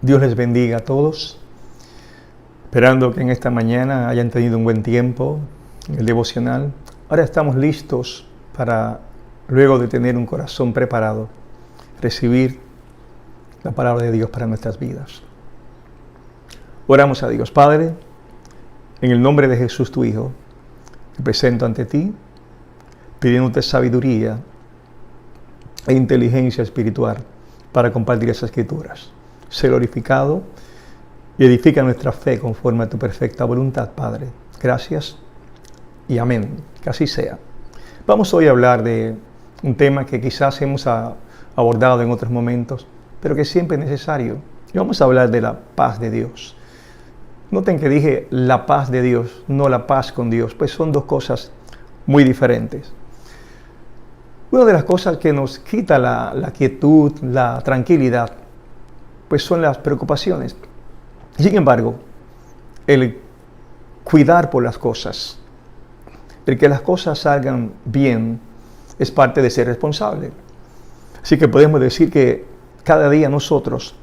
Dios les bendiga a todos. Esperando que en esta mañana hayan tenido un buen tiempo en el devocional. Ahora estamos listos para, luego de tener un corazón preparado, recibir la palabra de Dios para nuestras vidas. Oramos a Dios. Padre, en el nombre de Jesús tu Hijo, me presento ante ti, pidiéndote sabiduría e inteligencia espiritual para compartir esas escrituras. Sé glorificado y edifica nuestra fe conforme a tu perfecta voluntad, Padre. Gracias y amén. Que así sea. Vamos hoy a hablar de un tema que quizás hemos abordado en otros momentos, pero que siempre es necesario. Y vamos a hablar de la paz de Dios. Noten que dije la paz de Dios, no la paz con Dios, pues son dos cosas muy diferentes. Una de las cosas que nos quita la quietud, la tranquilidad, pues son las preocupaciones. Sin embargo, el cuidar por las cosas, el que las cosas salgan bien, es parte de ser responsable. Así que podemos decir que cada día nosotros,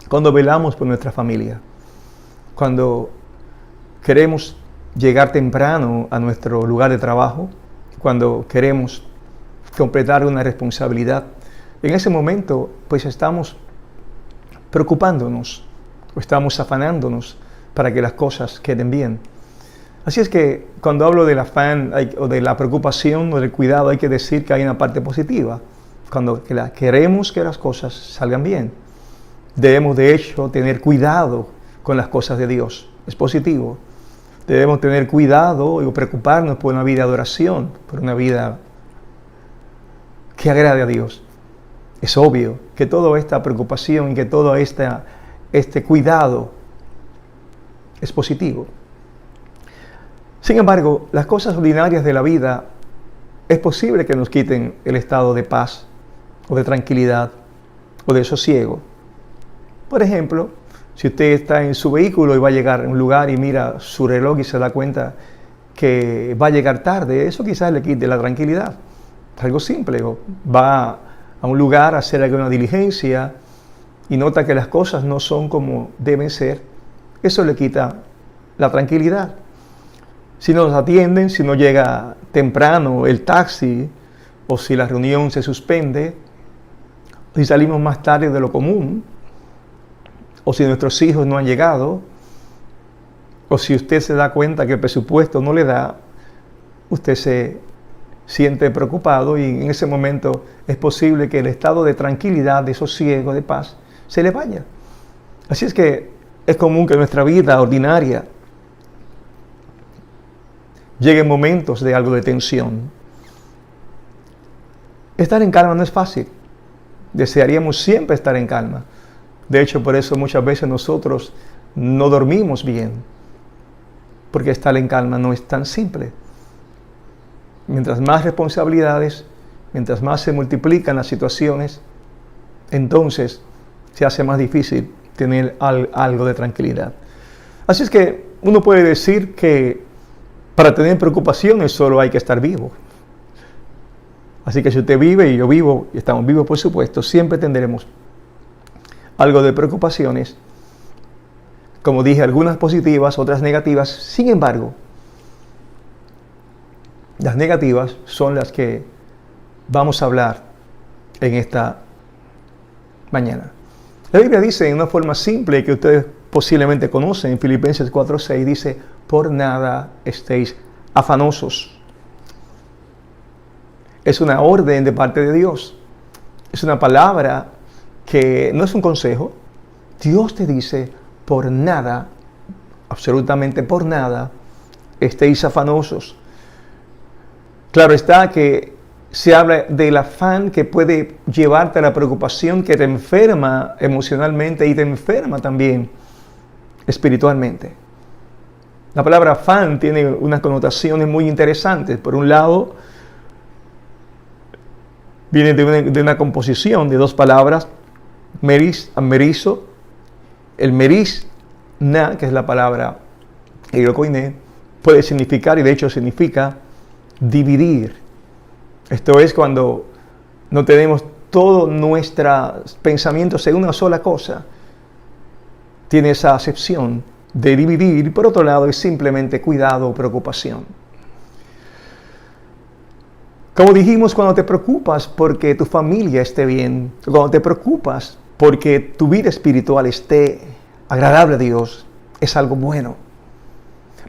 cuando velamos por nuestra familia, cuando queremos llegar temprano a nuestro lugar de trabajo, cuando queremos completar una responsabilidad, en ese momento pues estamos preocupándonos o estamos afanándonos para que las cosas queden bien. Así es que cuando hablo del afán o de la preocupación o del cuidado, hay que decir que hay una parte positiva. Cuando queremos que las cosas salgan bien, debemos de hecho tener cuidado con las cosas de Dios. Es positivo. Debemos tener cuidado y preocuparnos por una vida de oración, por una vida que agrade a Dios. Es obvio que toda esta preocupación y que todo este cuidado es positivo. Sin embargo, las cosas ordinarias de la vida es posible que nos quiten el estado de paz o de tranquilidad o de sosiego. Por ejemplo, si usted está en su vehículo y va a llegar a un lugar y mira su reloj y se da cuenta que va a llegar tarde, eso quizás le quite la tranquilidad. Es algo simple. Va a un lugar a hacer alguna diligencia y nota que las cosas no son como deben ser, eso le quita la tranquilidad. Si no nos atienden, si no llega temprano el taxi, o si la reunión se suspende, si salimos más tarde de lo común, o si nuestros hijos no han llegado, o si usted se da cuenta que el presupuesto no le da, usted se siente preocupado y en ese momento es posible que el estado de tranquilidad, de sosiego, de paz, se le vaya. Así es que es común que en nuestra vida ordinaria lleguen momentos de algo de tensión. Estar en calma no es fácil. Desearíamos siempre estar en calma. De hecho, por eso muchas veces nosotros no dormimos bien, porque estar en calma no es tan simple. Mientras más responsabilidades, mientras más se multiplican las situaciones, entonces se hace más difícil tener algo de tranquilidad. Así es que uno puede decir que para tener preocupaciones solo hay que estar vivo. Así que si usted vive y yo vivo, y estamos vivos por supuesto, siempre tendremos algo de preocupaciones. Como dije, algunas positivas, otras negativas. Sin embargo, las negativas son las que vamos a hablar en esta mañana. La Biblia dice en una forma simple que ustedes posiblemente conocen, en Filipenses 4:6 dice, por nada estéis afanosos. Es una orden de parte de Dios. Es una palabra que no es un consejo. Dios te dice, por nada, absolutamente por nada, estéis afanosos. Claro está que se habla del afán que puede llevarte a la preocupación, que te enferma emocionalmente y te enferma también espiritualmente. La palabra afán tiene unas connotaciones muy interesantes. Por un lado, viene de una composición de dos palabras, meris, amerizo. El meris, na, que es la palabra eirokoiné, puede significar, y de hecho significa, dividir. Esto es cuando no tenemos todos nuestros pensamientos en una sola cosa, tiene esa acepción de dividir, y por otro lado es simplemente cuidado o preocupación. Como dijimos, cuando te preocupas porque tu familia esté bien, cuando te preocupas porque tu vida espiritual esté agradable a Dios, es algo bueno.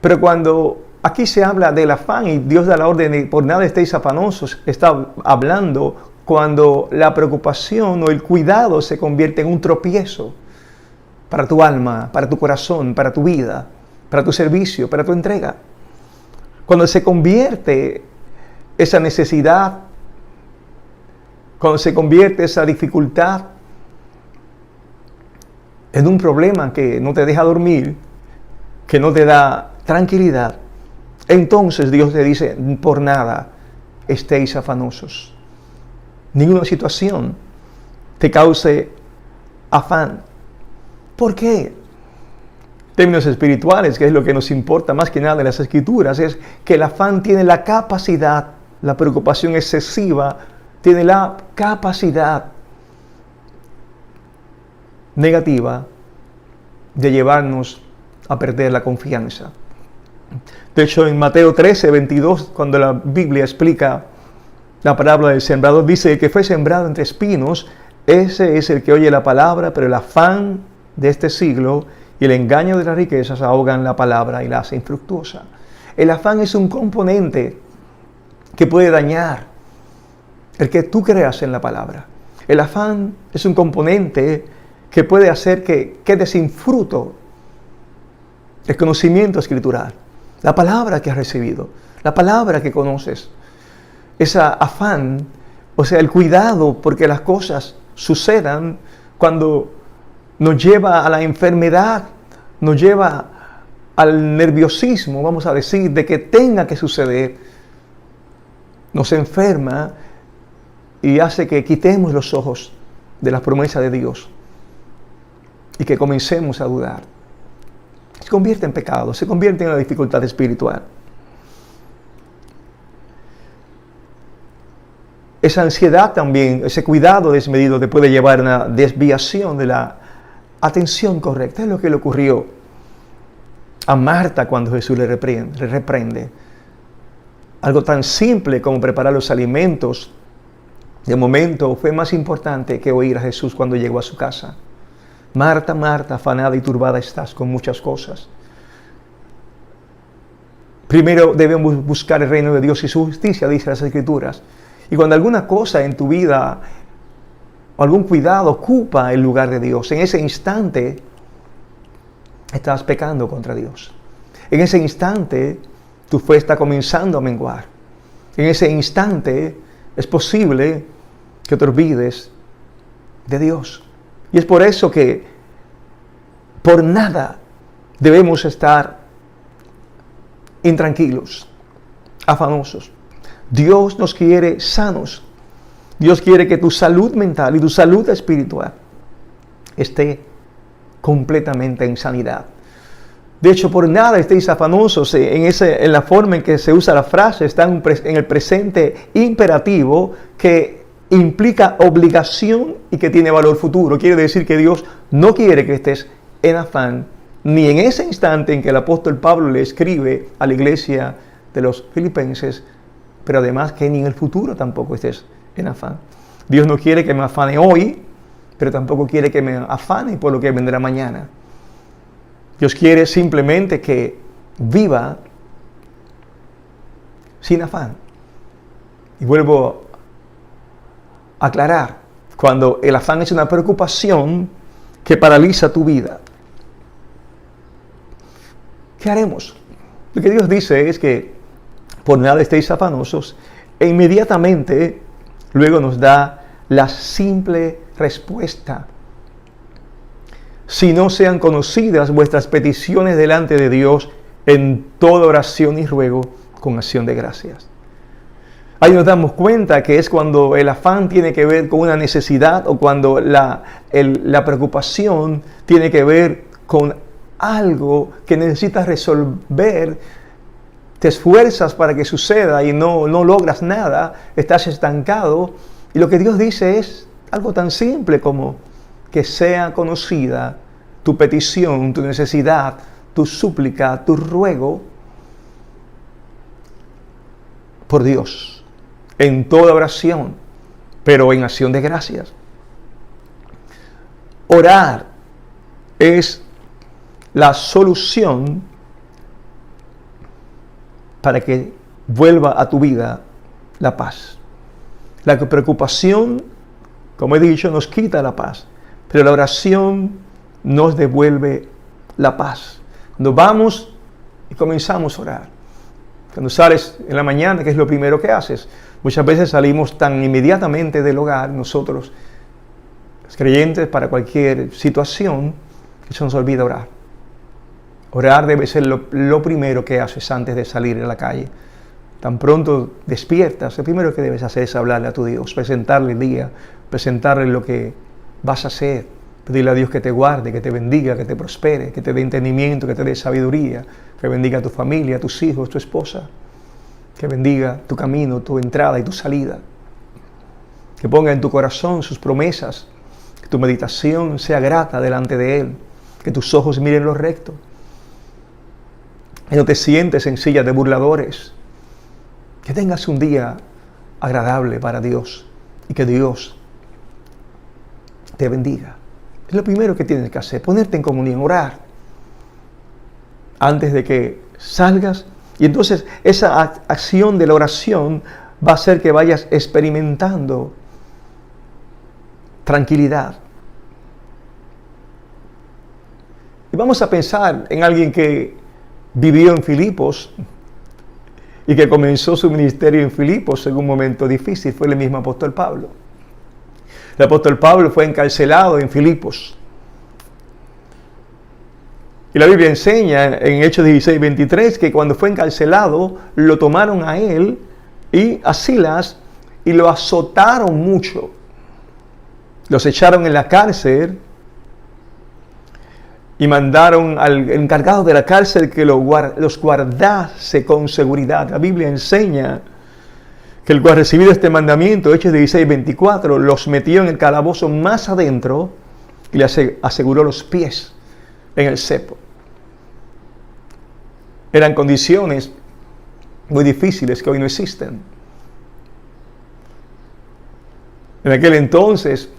Pero cuando aquí se habla del afán y Dios da la orden de por nada estéis afanosos, está hablando cuando la preocupación o el cuidado se convierte en un tropiezo para tu alma, para tu corazón, para tu vida, para tu servicio, para tu entrega. Cuando se convierte esa necesidad, cuando se convierte esa dificultad en un problema que no te deja dormir, que no te da tranquilidad, entonces Dios te dice, por nada estéis afanosos. Ninguna situación te cause afán. ¿Por qué? En términos espirituales, que es lo que nos importa más que nada en las Escrituras, es que el afán tiene la capacidad, la preocupación excesiva tiene la capacidad negativa de llevarnos a perder la confianza. De hecho, en Mateo 13, 22, cuando la Biblia explica la parábola del sembrador, dice que fue sembrado entre espinos, ese es el que oye la palabra, pero el afán de este siglo y el engaño de las riquezas ahogan la palabra y la hacen infructuosa. El afán es un componente que puede dañar el que tú creas en la palabra. El afán es un componente que puede hacer que quede sin fruto el conocimiento escritural, la palabra que has recibido, la palabra que conoces. Ese afán, o sea, el cuidado porque las cosas sucedan, cuando nos lleva a la enfermedad, nos lleva al nerviosismo, vamos a decir, de que tenga que suceder, nos enferma y hace que quitemos los ojos de las promesas de Dios y que comencemos a dudar. Se convierte en pecado, se convierte en una dificultad espiritual. Esa ansiedad también, ese cuidado desmedido te puede llevar a una desviación de la atención correcta. Es lo que le ocurrió a Marta cuando Jesús le reprende. Algo tan simple como preparar los alimentos, de momento fue más importante que oír a Jesús cuando llegó a su casa. Marta, Marta, afanada y turbada estás con muchas cosas. Primero debemos buscar el reino de Dios y su justicia, dice las Escrituras. Y cuando alguna cosa en tu vida o algún cuidado ocupa el lugar de Dios, en ese instante estás pecando contra Dios. En ese instante tu fe está comenzando a menguar. En ese instante es posible que te olvides de Dios. Y es por eso que por nada debemos estar intranquilos, afanosos. Dios nos quiere sanos. Dios quiere que tu salud mental y tu salud espiritual esté completamente en sanidad. De hecho, por nada estéis afanosos. En la forma en que se usa la frase, está en el presente imperativo que implica obligación y que tiene valor futuro. Quiere decir que Dios no quiere que estés en afán, ni en ese instante en que el apóstol Pablo le escribe a la iglesia de los filipenses, pero además que ni en el futuro tampoco estés en afán. Dios no quiere que me afane hoy, pero tampoco quiere que me afane por lo que vendrá mañana. Dios quiere simplemente que viva sin afán. Y vuelvo a aclarar, cuando el afán es una preocupación que paraliza tu vida, ¿qué haremos? Lo que Dios dice es que por nada estéis afanosos, e inmediatamente luego nos da la simple respuesta. Si no sean conocidas vuestras peticiones delante de Dios en toda oración y ruego con acción de gracias. Ahí nos damos cuenta que es cuando el afán tiene que ver con una necesidad o cuando la preocupación tiene que ver con algo que necesitas resolver. Te esfuerzas para que suceda y no logras nada, estás estancado. Y lo que Dios dice es algo tan simple como que sea conocida tu petición, tu necesidad, tu súplica, tu ruego por Dios, en toda oración, pero en acción de gracias. Orar es la solución para que vuelva a tu vida la paz. La preocupación, como he dicho, nos quita la paz, pero la oración nos devuelve la paz. Cuando vamos y comenzamos a orar, cuando sales en la mañana, ¿qué es lo primero que haces? Muchas veces salimos tan inmediatamente del hogar, nosotros, los creyentes, para cualquier situación, que se nos olvida orar. Orar debe ser lo primero que haces antes de salir a la calle. Tan pronto despiertas, lo primero que debes hacer es hablarle a tu Dios, presentarle el día, presentarle lo que vas a hacer, pedirle a Dios que te guarde, que te bendiga, que te prospere, que te dé entendimiento, que te dé sabiduría, que bendiga a tu familia, a tus hijos, tu esposa, que bendiga tu camino, tu entrada y tu salida, que ponga en tu corazón sus promesas, que tu meditación sea grata delante de Él, que tus ojos miren lo recto, que no te sientes en silla de burladores, que tengas un día agradable para Dios y que Dios te bendiga. Es lo primero que tienes que hacer, ponerte en comunión, orar antes de que salgas. Y entonces esa acción de la oración va a hacer que vayas experimentando tranquilidad. Y vamos a pensar en alguien que vivió en Filipos y que comenzó su ministerio en Filipos en un momento difícil. Fue el mismo apóstol Pablo. El apóstol Pablo fue encarcelado en Filipos. Y la Biblia enseña en Hechos 16:23 que cuando fue encarcelado, lo tomaron a él y a Silas y lo azotaron mucho. Los echaron en la cárcel y mandaron al encargado de la cárcel que los guardase con seguridad. La Biblia enseña que el cual recibido este mandamiento, Hechos 16:24, los metió en el calabozo más adentro y le aseguró los pies en el cepo. Eran condiciones muy difíciles que hoy no existen. En aquel entonces,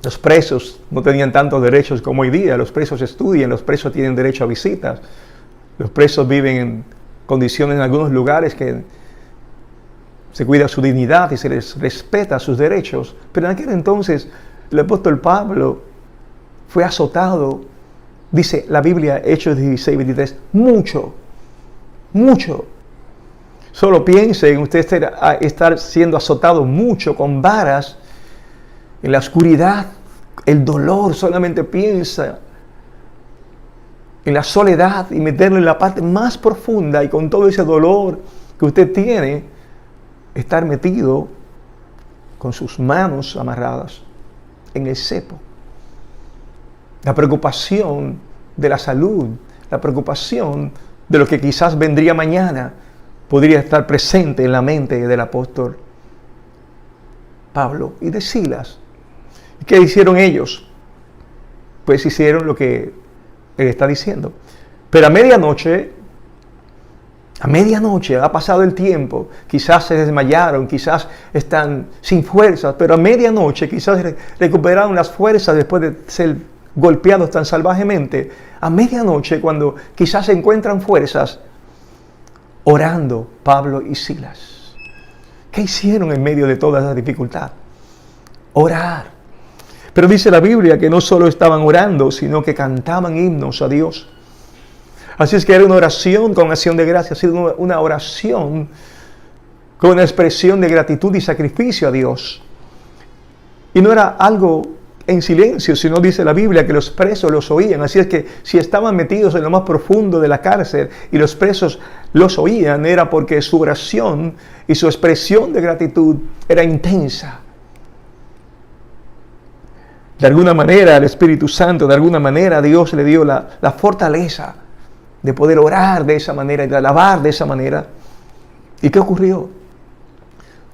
los presos no tenían tantos derechos como hoy día. Los presos estudian, los presos tienen derecho a visitas. Los presos viven en condiciones en algunos lugares que se cuida su dignidad y se les respeta sus derechos. Pero en aquel entonces, el apóstol Pablo fue azotado, dice la Biblia, Hechos 16:23, mucho. Solo piense en usted estar siendo azotado mucho con varas en la oscuridad, el dolor. Solamente piensa en la soledad y meterlo en la parte más profunda, y con todo ese dolor que usted tiene, estar metido con sus manos amarradas en el cepo. La preocupación de la salud, la preocupación de lo que quizás vendría mañana, podría estar presente en la mente del apóstol Pablo y de Silas. ¿Qué hicieron ellos? Pues hicieron lo que él está diciendo. Pero a medianoche ha pasado el tiempo, quizás se desmayaron, quizás están sin fuerzas, pero a medianoche quizás recuperaron las fuerzas después de ser golpeados tan salvajemente. A medianoche, cuando quizás se encuentran fuerzas, orando Pablo y Silas. ¿Qué hicieron en medio de toda esa dificultad? Orar. Pero dice la Biblia que no solo estaban orando, sino que cantaban himnos a Dios. Así es que era una oración con acción de gracia, ha sido una oración con una expresión de gratitud y sacrificio a Dios. Y no era algo en silencio, sino dice la Biblia que los presos los oían. Así es que si estaban metidos en lo más profundo de la cárcel y los presos los oían, era porque su oración y su expresión de gratitud era intensa. De alguna manera el Espíritu Santo, de alguna manera Dios le dio la fortaleza de poder orar de esa manera y de alabar de esa manera. ¿Y qué ocurrió?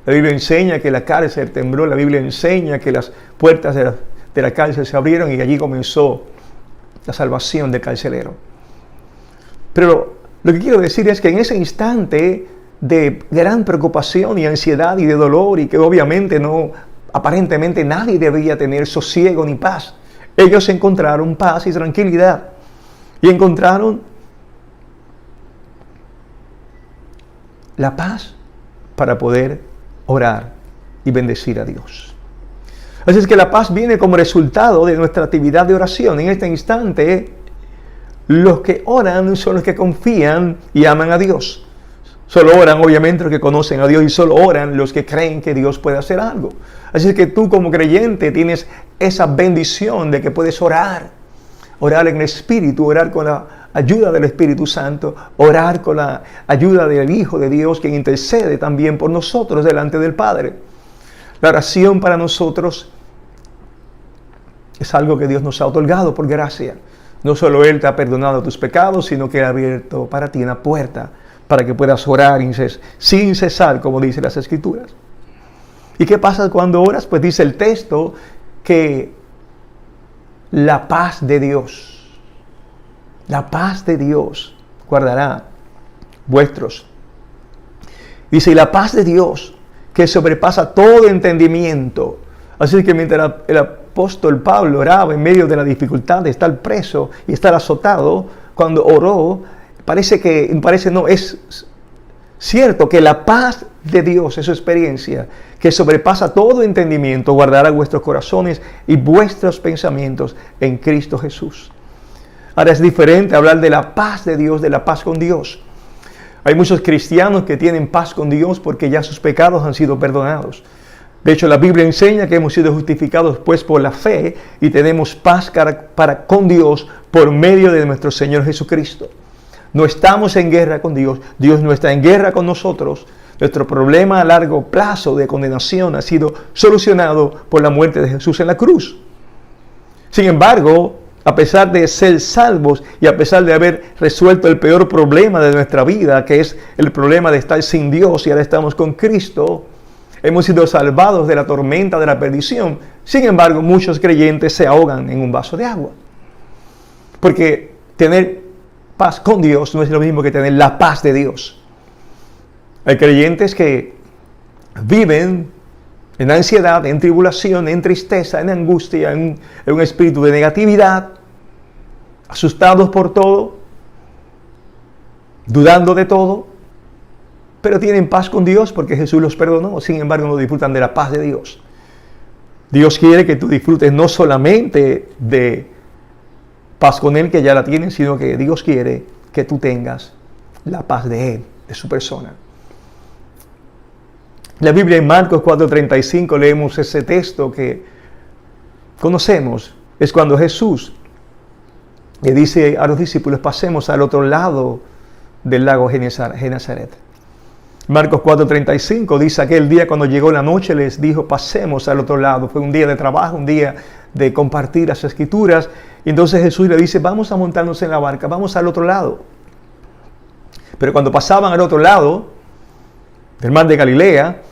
La Biblia enseña que la cárcel tembló, la Biblia enseña que las puertas de la cárcel se abrieron y allí comenzó la salvación del carcelero. Pero lo que quiero decir es que en ese instante de gran preocupación y ansiedad y de dolor, y que obviamente aparentemente nadie debía tener sosiego ni paz, ellos encontraron paz y tranquilidad. Y encontraron la paz para poder orar y bendecir a Dios. Así es que la paz viene como resultado de nuestra actividad de oración. En este instante, los que oran son los que confían y aman a Dios. Solo oran, obviamente, los que conocen a Dios, y solo oran los que creen que Dios puede hacer algo. Así es que tú como creyente tienes esa bendición de que puedes orar en el Espíritu, orar con la ayuda del Espíritu Santo, orar con la ayuda del Hijo de Dios, quien intercede también por nosotros delante del Padre. La oración para nosotros es algo que Dios nos ha otorgado por gracia. No solo Él te ha perdonado tus pecados, sino que ha abierto para ti una puerta para que puedas orar sin cesar, como dice las Escrituras. ¿Y qué pasa cuando oras? Pues dice el texto que la paz de Dios guardará vuestros. Dice, y la paz de Dios que sobrepasa todo entendimiento. Así que mientras el apóstol Pablo oraba en medio de la dificultad de estar preso y estar azotado, cuando oró, es cierto que la paz de Dios es su experiencia, que sobrepasa todo entendimiento, guardará vuestros corazones y vuestros pensamientos en Cristo Jesús. Ahora es diferente hablar de la paz de Dios, de la paz con Dios. Hay muchos cristianos que tienen paz con Dios porque ya sus pecados han sido perdonados. De hecho, la Biblia enseña que hemos sido justificados pues por la fe y tenemos paz con Dios por medio de nuestro Señor Jesucristo. No estamos en guerra con Dios, Dios no está en guerra con nosotros. Nuestro problema a largo plazo de condenación ha sido solucionado por la muerte de Jesús en la cruz. Sin embargo, a pesar de ser salvos y a pesar de haber resuelto el peor problema de nuestra vida, que es el problema de estar sin Dios y ahora estamos con Cristo, hemos sido salvados de la tormenta de la perdición. Sin embargo, muchos creyentes se ahogan en un vaso de agua. Porque tener paz con Dios no es lo mismo que tener la paz de Dios. Hay creyentes que viven en ansiedad, en tribulación, en tristeza, en angustia, en un espíritu de negatividad, asustados por todo, dudando de todo, pero tienen paz con Dios porque Jesús los perdonó. Sin embargo, no disfrutan de la paz de Dios. Dios quiere que tú disfrutes no solamente de paz con Él, que ya la tienes, sino que Dios quiere que tú tengas la paz de Él, de su persona. En la Biblia, en Marcos 4:35, leemos ese texto que conocemos. Es cuando Jesús le dice a los discípulos, pasemos al otro lado del lago Genesaret. Marcos 4:35 dice, aquel día cuando llegó la noche les dijo, pasemos al otro lado. Fue un día de trabajo, un día de compartir las Escrituras. Y entonces Jesús le dice, vamos a montarnos en la barca, vamos al otro lado. Pero cuando pasaban al otro lado del mar de Galilea,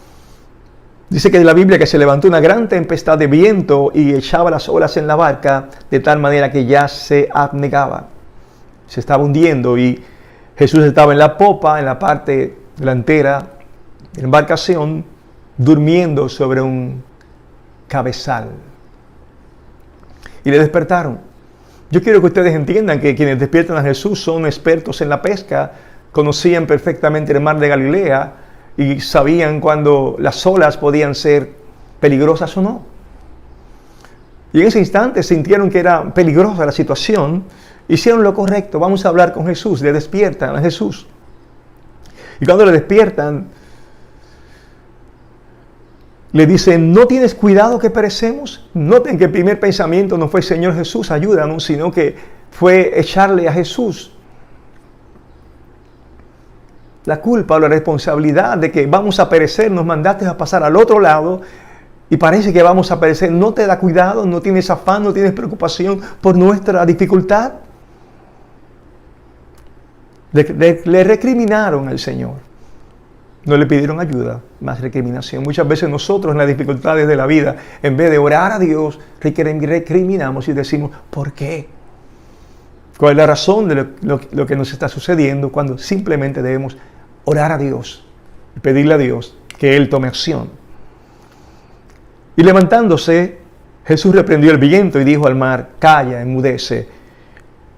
dice que en la Biblia que se levantó una gran tempestad de viento y echaba las olas en la barca de tal manera que ya se anegaba. Se estaba hundiendo y Jesús estaba en la popa, en la parte delantera de la embarcación, durmiendo sobre un cabezal. Y le despertaron. Yo quiero que ustedes entiendan que quienes despiertan a Jesús son expertos en la pesca, conocían perfectamente el mar de Galilea, y sabían cuando las olas podían ser peligrosas o no. Y en ese instante sintieron que era peligrosa la situación, hicieron lo correcto, vamos a hablar con Jesús, le despiertan a Jesús. Y cuando le despiertan, le dicen, ¿no tienes cuidado que perecemos? Noten que el primer pensamiento no fue, Señor Jesús, ayúdanos, sino que fue echarle a Jesús la culpa o la responsabilidad de que vamos a perecer, nos mandaste a pasar al otro lado y parece que vamos a perecer. ¿No te da cuidado? ¿No tienes afán? ¿No tienes preocupación por nuestra dificultad? Le recriminaron al Señor. No le pidieron ayuda, más recriminación. Muchas veces nosotros en las dificultades de la vida, en vez de orar a Dios, recriminamos y decimos, ¿por qué? ¿Cuál es la razón de lo que nos está sucediendo? Cuando simplemente debemos orar a Dios y pedirle a Dios que Él tome acción. Y levantándose, Jesús reprendió el viento y dijo al mar: calla, enmudece.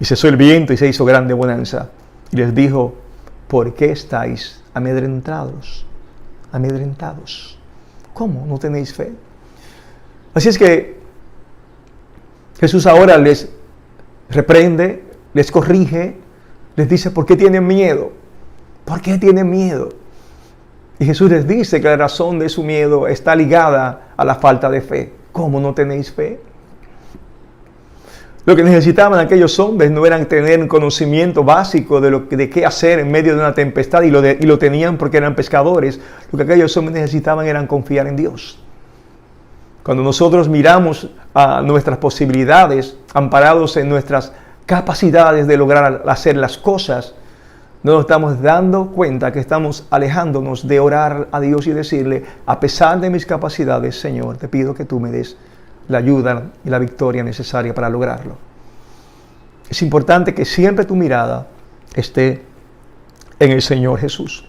Y cesó el viento y se hizo grande bonanza. Y les dijo: ¿por qué estáis amedrentados? Amedrentados. ¿Cómo? ¿No tenéis fe? Así es que Jesús ahora les reprende, les corrige, les dice: ¿por qué tienen miedo? ¿Por qué tienen miedo? Y Jesús les dice que la razón de su miedo está ligada a la falta de fe. ¿Cómo no tenéis fe? Lo que necesitaban aquellos hombres no era tener un conocimiento básico de qué hacer en medio de una tempestad, y lo tenían porque eran pescadores. Lo que aquellos hombres necesitaban era confiar en Dios. Cuando nosotros miramos a nuestras posibilidades, amparados en nuestras capacidades de lograr hacer las cosas, no nos estamos dando cuenta que estamos alejándonos de orar a Dios y decirle: a pesar de mis capacidades, Señor, te pido que tú me des la ayuda y la victoria necesaria para lograrlo. Es importante que siempre tu mirada esté en el Señor Jesús.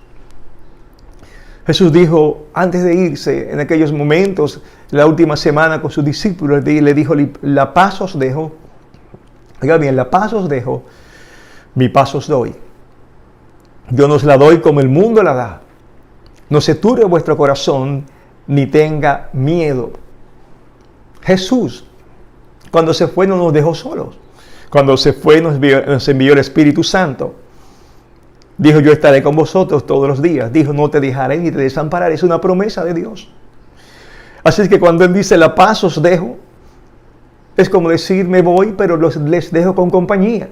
Jesús dijo, antes de irse, en aquellos momentos, la última semana con sus discípulos, le dijo: la paz os dejo. Oiga bien, la paz os dejo, mi paz os doy. Yo no os la doy como el mundo la da. No se turbe vuestro corazón, ni tenga miedo. Jesús, cuando se fue, no nos dejó solos. Cuando se fue, nos envió el Espíritu Santo. Dijo: yo estaré con vosotros todos los días. Dijo: no te dejaré ni te desampararé. Es una promesa de Dios. Así es que cuando Él dice: la paz os dejo, es como decir: me voy, pero les dejo con compañía.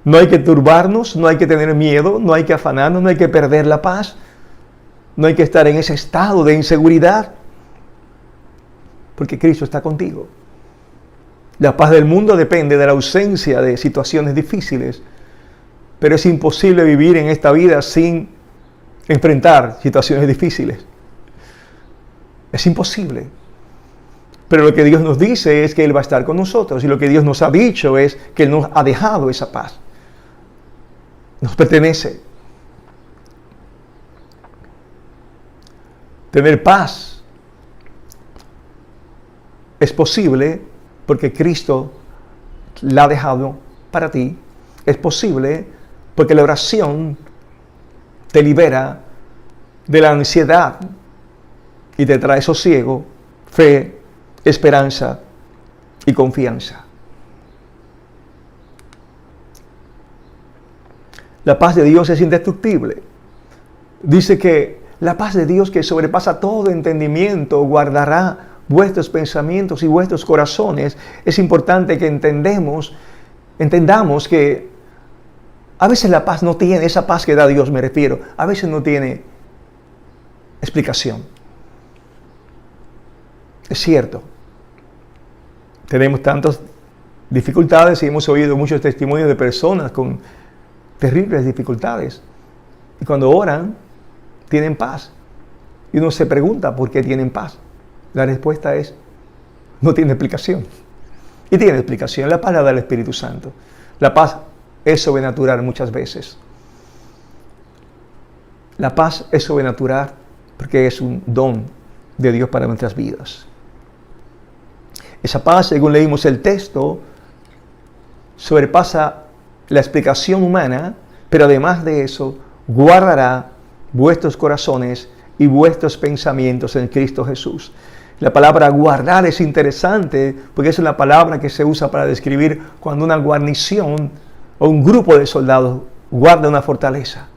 No hay que turbarnos, no hay que tener miedo, no hay que afanarnos, no hay que perder la paz. No hay que estar en ese estado de inseguridad, porque Cristo está contigo. La paz del mundo depende de la ausencia de situaciones difíciles, pero es imposible vivir en esta vida sin enfrentar situaciones difíciles. Es imposible. Pero lo que Dios nos dice es que Él va a estar con nosotros, y lo que Dios nos ha dicho es que Él nos ha dejado esa paz. Nos pertenece. Tener paz es posible porque Cristo la ha dejado para ti. Es posible porque la oración te libera de la ansiedad y te trae sosiego, fe, esperanza y confianza. La paz de Dios es indestructible. Dice que la paz de Dios, que sobrepasa todo entendimiento, guardará vuestros pensamientos y vuestros corazones. Es importante que entendamos que a veces la paz no tiene, esa paz que da Dios me refiero, a veces no tiene explicación. Es cierto. Tenemos tantas dificultades y hemos oído muchos testimonios de personas con terribles dificultades. Y cuando oran, tienen paz. Y uno se pregunta por qué tienen paz. La respuesta es: no tiene explicación. Y tiene explicación. La paz la da el Espíritu Santo. La paz es sobrenatural muchas veces. La paz es sobrenatural porque es un don de Dios para nuestras vidas. Esa paz, según leímos el texto, sobrepasa la explicación humana, pero además de eso, guardará vuestros corazones y vuestros pensamientos en Cristo Jesús. La palabra guardar es interesante porque es la palabra que se usa para describir cuando una guarnición o un grupo de soldados guarda una fortaleza.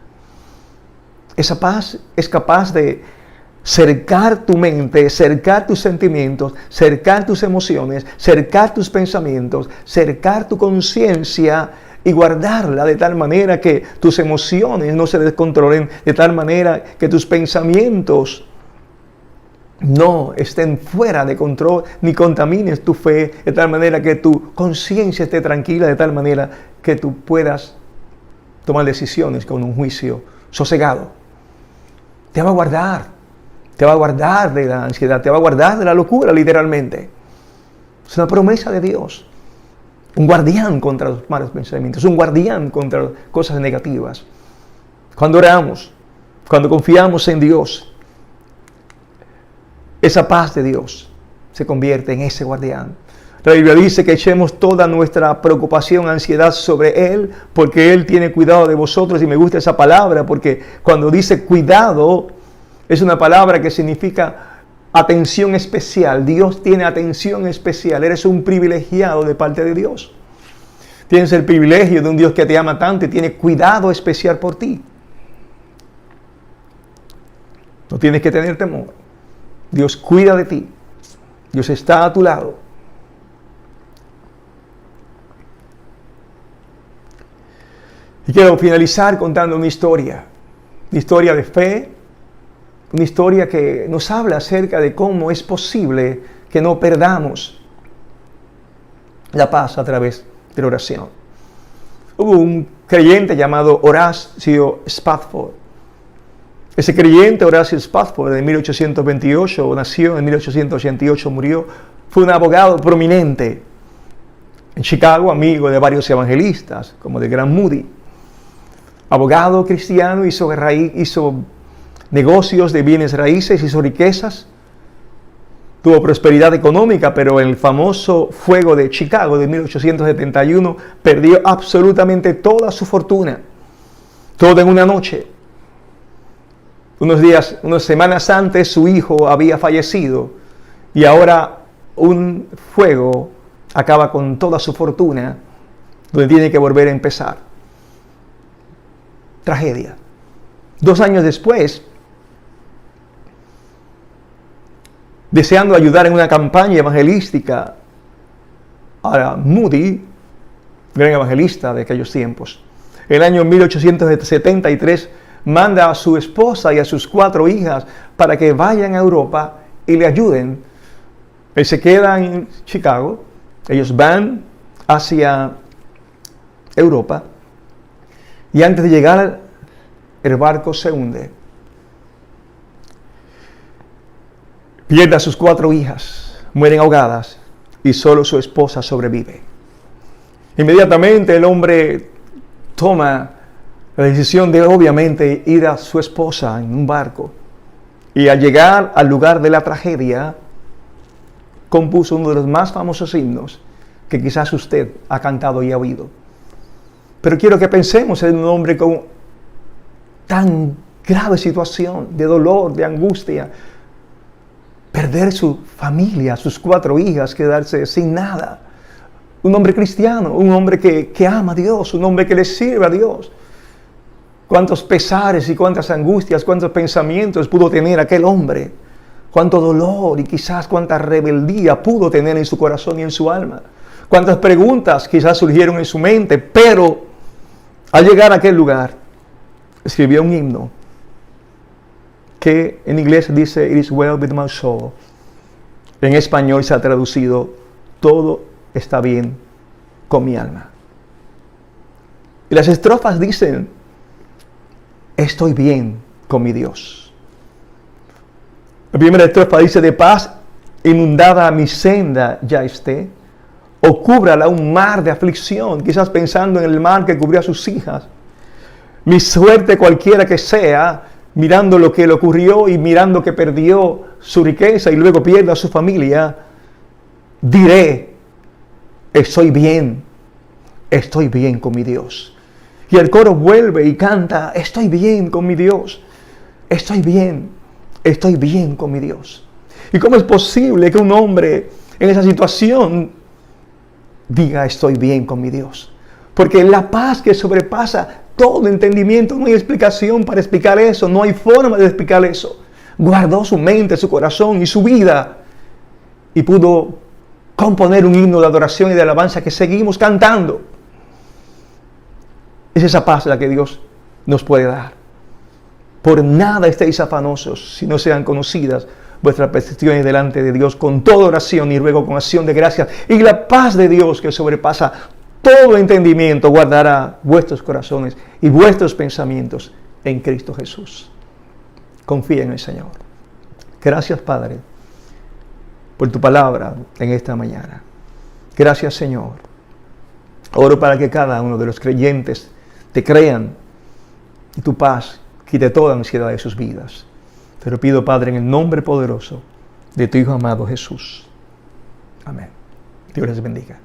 Esa paz es capaz de cercar tu mente, cercar tus sentimientos, cercar tus emociones, cercar tus pensamientos, cercar tu conciencia y guardarla de tal manera que tus emociones no se descontrolen, de tal manera que tus pensamientos no estén fuera de control, ni contamines tu fe, de tal manera que tu conciencia esté tranquila, de tal manera que tú puedas tomar decisiones con un juicio sosegado. Te va a guardar de la ansiedad, te va a guardar de la locura, literalmente. Es una promesa de Dios. un guardián contra los malos pensamientos, un guardián contra cosas negativas. Cuando oramos, cuando confiamos en Dios, esa paz de Dios se convierte en ese guardián. La Biblia dice que echemos toda nuestra preocupación, ansiedad sobre Él, porque Él tiene cuidado de vosotros. Y me gusta esa palabra, porque cuando dice cuidado, es una palabra que significa atención especial. Dios tiene atención especial. Eres un privilegiado de parte de Dios. Tienes el privilegio de un Dios que te ama tanto y tiene cuidado especial por ti. No tienes que tener temor. Dios cuida de ti. Dios está a tu lado. Y quiero finalizar contando una historia de fe, una historia que nos habla acerca de cómo es posible que no perdamos la paz a través de la oración. Hubo un creyente llamado Horacio Spafford. Ese creyente, Horacio Spafford, de 1828, nació en 1888, murió, fue un abogado prominente en Chicago, amigo de varios evangelistas, como de Grant Moody. Abogado cristiano, hizo negocios de bienes raíces, hizo riquezas, tuvo prosperidad económica, pero en el famoso fuego de Chicago de 1871 perdió absolutamente toda su fortuna, todo en una noche. Unas semanas antes su hijo había fallecido y ahora un fuego acaba con toda su fortuna, donde tiene que volver a empezar. Tragedia. 2 años después, deseando ayudar en una campaña evangelística a Moody, gran evangelista de aquellos tiempos, en el año 1873 manda a su esposa y a sus 4 hijas para que vayan a Europa y le ayuden. Él se queda en Chicago, ellos van hacia Europa. Y antes de llegar, el barco se hunde. Pierde a sus 4 hijas, mueren ahogadas y solo su esposa sobrevive. Inmediatamente el hombre toma la decisión de obviamente ir a su esposa en un barco. Y al llegar al lugar de la tragedia, compuso uno de los más famosos himnos que quizás usted ha cantado y ha oído. Pero quiero que pensemos en un hombre con tan grave situación, de dolor, de angustia. Perder su familia, sus 4 hijas, quedarse sin nada. Un hombre cristiano, un hombre que ama a Dios, un hombre que le sirve a Dios. Cuántos pesares y cuántas angustias, cuántos pensamientos pudo tener aquel hombre. Cuánto dolor y quizás cuánta rebeldía pudo tener en su corazón y en su alma. Cuántas preguntas quizás surgieron en su mente, pero al llegar a aquel lugar, escribió un himno que en inglés dice, "It is well with my soul". En español se ha traducido, "Todo está bien con mi alma". Y las estrofas dicen, "Estoy bien con mi Dios". La primera estrofa dice, "De paz inundada mi senda ya esté, o cúbrala un mar de aflicción", quizás pensando en el mar que cubrió a sus hijas. "Mi suerte cualquiera que sea", mirando lo que le ocurrió y mirando que perdió su riqueza y luego pierde a su familia, diré, estoy bien con mi Dios. Y el coro vuelve y canta, estoy bien con mi Dios, estoy bien con mi Dios. ¿Y cómo es posible que un hombre en esa situación diga, estoy bien con mi Dios? Porque la paz que sobrepasa todo entendimiento, no hay explicación para explicar eso, no hay forma de explicar eso. Guardó su mente, su corazón y su vida y pudo componer un himno de adoración y de alabanza que seguimos cantando. Es esa paz la que Dios nos puede dar. Por nada estéis afanosos, si no sean conocidas vuestras peticiones delante de Dios con toda oración y ruego con acción de gracias. Y la paz de Dios que sobrepasa todo entendimiento guardará vuestros corazones y vuestros pensamientos en Cristo Jesús. Confía en el Señor. Gracias, Padre, por tu palabra en esta mañana. Gracias, Señor, Oro para que cada uno de los creyentes te crean y tu paz quite toda ansiedad de sus vidas. Te lo pido, Padre, en el nombre poderoso de tu Hijo amado Jesús. Amén. Dios les bendiga.